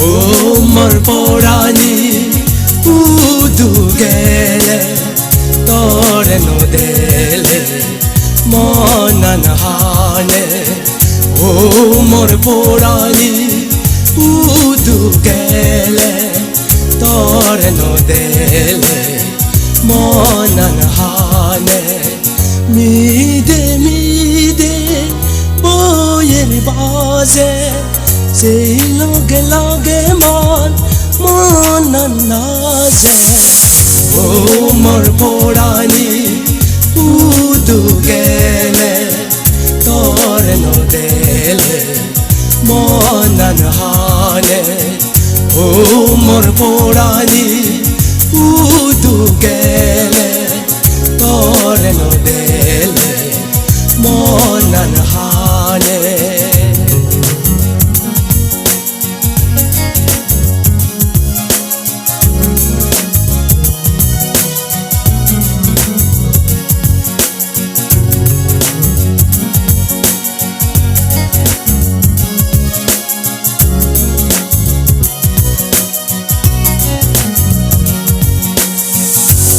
ও মোর পরাণী উদু গেলে তোর নদেলে মনন হানে ও মোর পরাণী উদু গেলে তোর নদেলে মনন হানে মিদে মিদে বইয়ের বাজে সেই লগে লগে মনন নাজে ও মোর পরাণী উদু গেলে তোর নদেলে মনন হানে ও মোর পরাণী উদু গেলে তোর নদেলে মনন হানে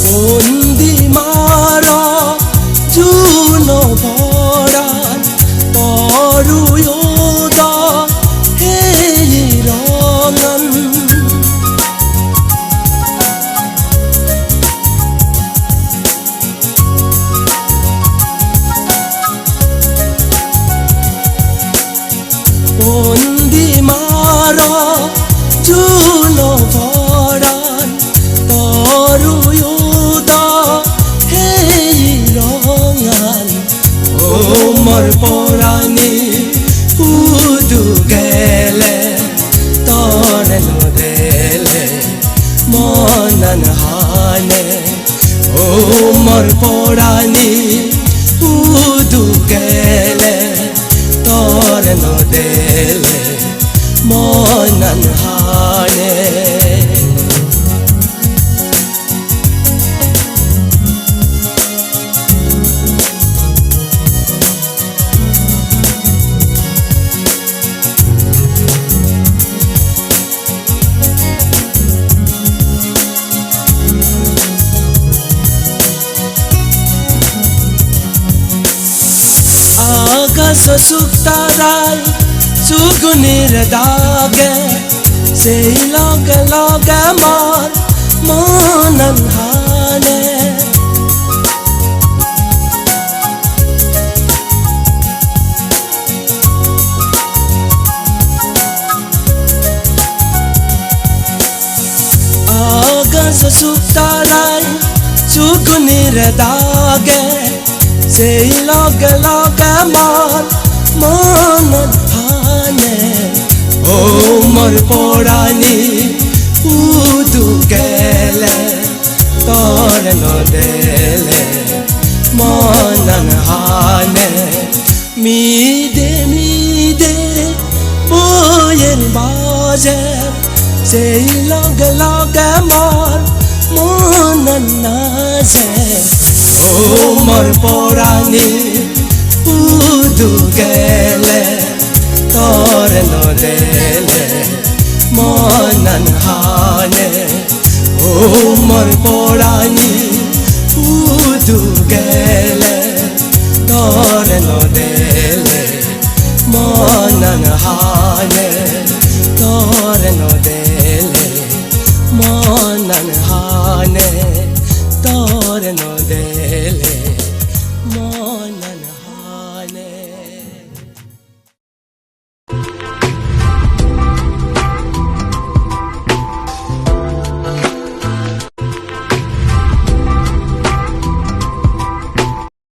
বন্দি মারা জুনো ভরান তরুয়োদা হে রঙন বন্দি মারা জুনো ভরান তরুয়োদা ও মোর পরাণী উদু গেলে তোর নদেলে মনন হানে ও মোর পরাণী উদু গেলে তোর নদেলে মনন হানে আকাশ শুক্তারাই সুগুনির দাগে সেই লগে লগে মোর মনন হানে আকাশ শুক্তারাই সুগুনির দাগে সেই লগে লগে মোর মনন হানে ও মোর পরাণী উদু গেলে তোর নদেলে মনন হানে মিদে মিদে বইয়ের বাজে সেই লগে লগে মোর মনন নাজে ও মোর পরাণী উদু গেলে তোর নদেলে মনন হানে ও মোর পরাণী উদু গেলে তোর নদেলে